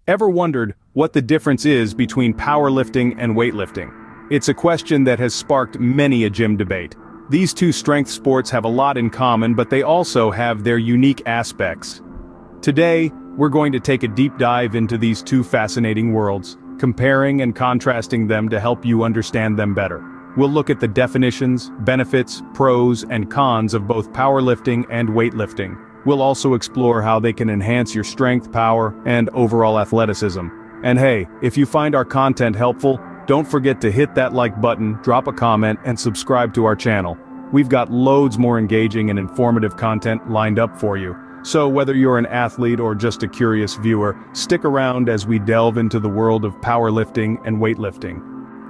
Ever wondered what the difference is between powerlifting and weightlifting? It's a question that has sparked many a gym debate. These two strength sports have a lot in common, but they also have their unique aspects. Today, we're going to take a deep dive into these two fascinating worlds, comparing and contrasting them to help you understand them better. We'll look at the definitions, benefits, pros, and cons of both powerlifting and weightlifting. We'll also explore how they can enhance your strength, power, and overall athleticism. And hey, if you find our content helpful, don't forget to hit that like button, drop a comment, and subscribe to our channel. We've got loads more engaging and informative content lined up for you. So whether you're an athlete or just a curious viewer, stick around as we delve into the world of powerlifting and weightlifting.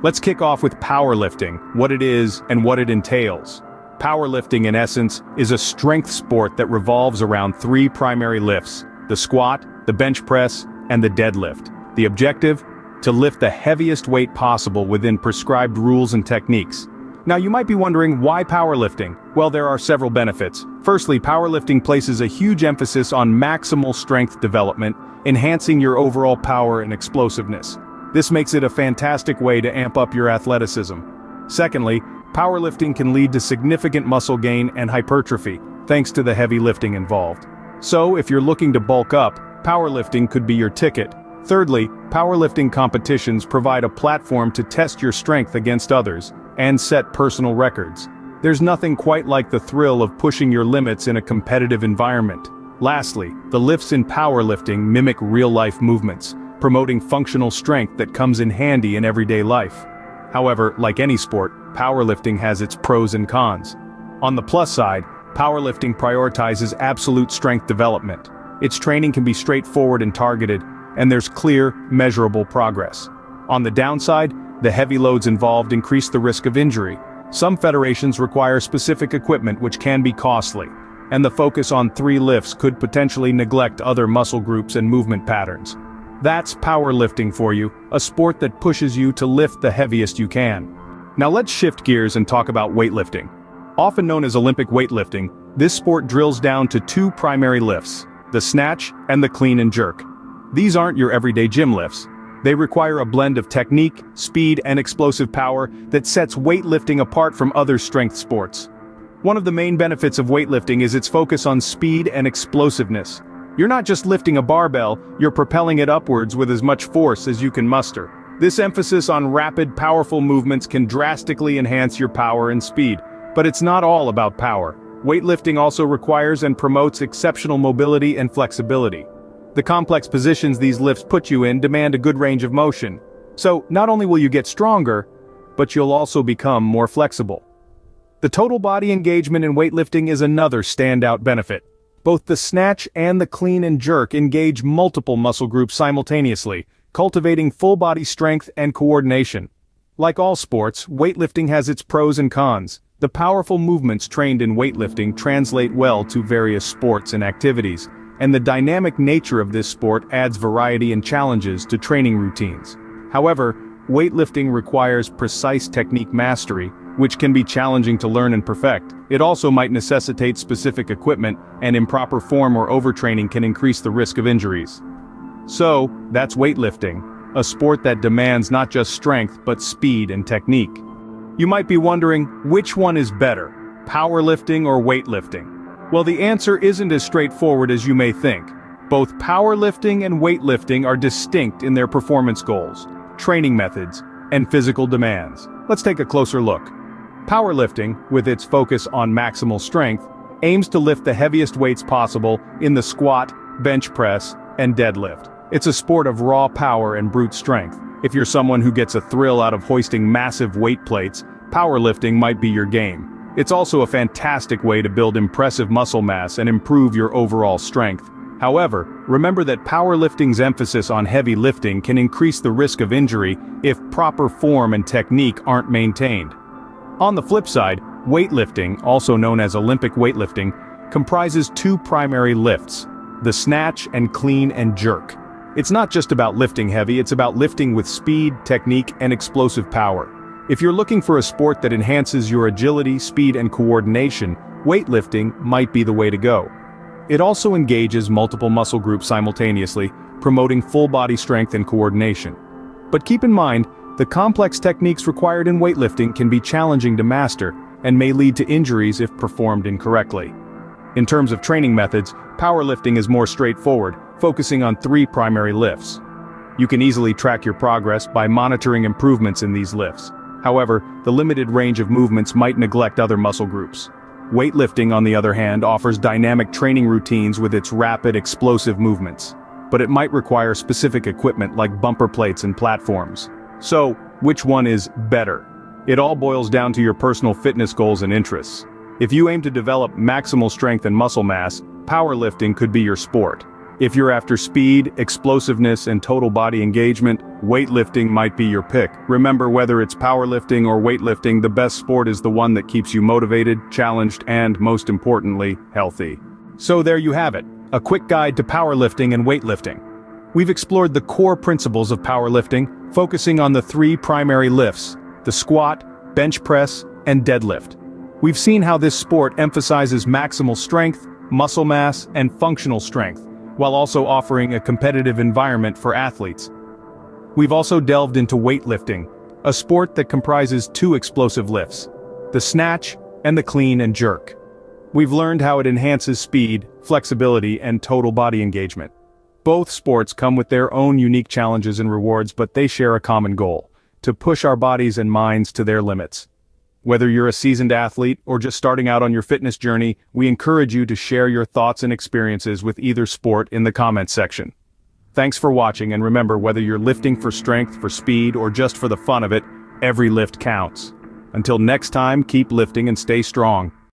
Let's kick off with powerlifting, what it is and what it entails. Powerlifting, in essence, is a strength sport that revolves around three primary lifts: the squat, the bench press, and the deadlift. The objective? To lift the heaviest weight possible within prescribed rules and techniques. Now you might be wondering, why powerlifting? Well, there are several benefits. Firstly, powerlifting places a huge emphasis on maximal strength development, enhancing your overall power and explosiveness. This makes it a fantastic way to amp up your athleticism. Secondly, powerlifting can lead to significant muscle gain and hypertrophy, thanks to the heavy lifting involved. So, if you're looking to bulk up, powerlifting could be your ticket. Thirdly, powerlifting competitions provide a platform to test your strength against others, and set personal records. There's nothing quite like the thrill of pushing your limits in a competitive environment. Lastly, the lifts in powerlifting mimic real-life movements, promoting functional strength that comes in handy in everyday life. However, like any sport, powerlifting has its pros and cons. On the plus side, powerlifting prioritizes absolute strength development. Its training can be straightforward and targeted, and there's clear, measurable progress. On the downside, the heavy loads involved increase the risk of injury. Some federations require specific equipment which can be costly, and the focus on three lifts could potentially neglect other muscle groups and movement patterns. That's powerlifting for you, a sport that pushes you to lift the heaviest you can. Now let's shift gears and talk about weightlifting. Often known as Olympic weightlifting, this sport drills down to two primary lifts: the snatch and the clean and jerk. These aren't your everyday gym lifts. They require a blend of technique, speed, and explosive power that sets weightlifting apart from other strength sports. One of the main benefits of weightlifting is its focus on speed and explosiveness. You're not just lifting a barbell, you're propelling it upwards with as much force as you can muster. This emphasis on rapid, powerful movements can drastically enhance your power and speed. But it's not all about power. Weightlifting also requires and promotes exceptional mobility and flexibility. The complex positions these lifts put you in demand a good range of motion. So, not only will you get stronger, but you'll also become more flexible. The total body engagement in weightlifting is another standout benefit. Both the snatch and the clean and jerk engage multiple muscle groups simultaneously, cultivating full body strength and coordination. Like all sports, weightlifting has its pros and cons. The powerful movements trained in weightlifting translate well to various sports and activities, and the dynamic nature of this sport adds variety and challenges to training routines. However, weightlifting requires precise technique mastery, which can be challenging to learn and perfect. It also might necessitate specific equipment, and improper form or overtraining can increase the risk of injuries. So, that's weightlifting, a sport that demands not just strength but speed and technique. You might be wondering, which one is better, powerlifting or weightlifting? Well, the answer isn't as straightforward as you may think. Both powerlifting and weightlifting are distinct in their performance goals, training methods, and physical demands. Let's take a closer look. Powerlifting, with its focus on maximal strength, aims to lift the heaviest weights possible in the squat, bench press, and deadlift. It's a sport of raw power and brute strength. If you're someone who gets a thrill out of hoisting massive weight plates, powerlifting might be your game. It's also a fantastic way to build impressive muscle mass and improve your overall strength. However, remember that powerlifting's emphasis on heavy lifting can increase the risk of injury if proper form and technique aren't maintained. On the flip side, weightlifting, also known as Olympic weightlifting, comprises two primary lifts: the snatch and clean and jerk. It's not just about lifting heavy, it's about lifting with speed, technique, and explosive power. If you're looking for a sport that enhances your agility, speed, and coordination, weightlifting might be the way to go. It also engages multiple muscle groups simultaneously, promoting full body strength and coordination. But keep in mind, the complex techniques required in weightlifting can be challenging to master and may lead to injuries if performed incorrectly. In terms of training methods, powerlifting is more straightforward, focusing on 3 primary lifts. You can easily track your progress by monitoring improvements in these lifts. However, the limited range of movements might neglect other muscle groups. Weightlifting, on the other hand, offers dynamic training routines with its rapid, explosive movements. But it might require specific equipment like bumper plates and platforms. So, which one is better? It all boils down to your personal fitness goals and interests. If you aim to develop maximal strength and muscle mass, powerlifting could be your sport. If you're after speed, explosiveness, and total body engagement, weightlifting might be your pick. Remember, whether it's powerlifting or weightlifting, the best sport is the one that keeps you motivated, challenged, and, most importantly, healthy. So there you have it, a quick guide to powerlifting and weightlifting. We've explored the core principles of powerlifting, focusing on the 3 primary lifts: the squat, bench press, and deadlift. We've seen how this sport emphasizes maximal strength, muscle mass, and functional strength, while also offering a competitive environment for athletes. We've also delved into weightlifting, a sport that comprises 2 explosive lifts: the snatch and the clean and jerk. We've learned how it enhances speed, flexibility, and total body engagement. Both sports come with their own unique challenges and rewards, but they share a common goal: to push our bodies and minds to their limits. Whether you're a seasoned athlete or just starting out on your fitness journey, we encourage you to share your thoughts and experiences with either sport in the comments section. Thanks for watching, and remember, whether you're lifting for strength, for speed, or just for the fun of it, every lift counts. Until next time, keep lifting and stay strong.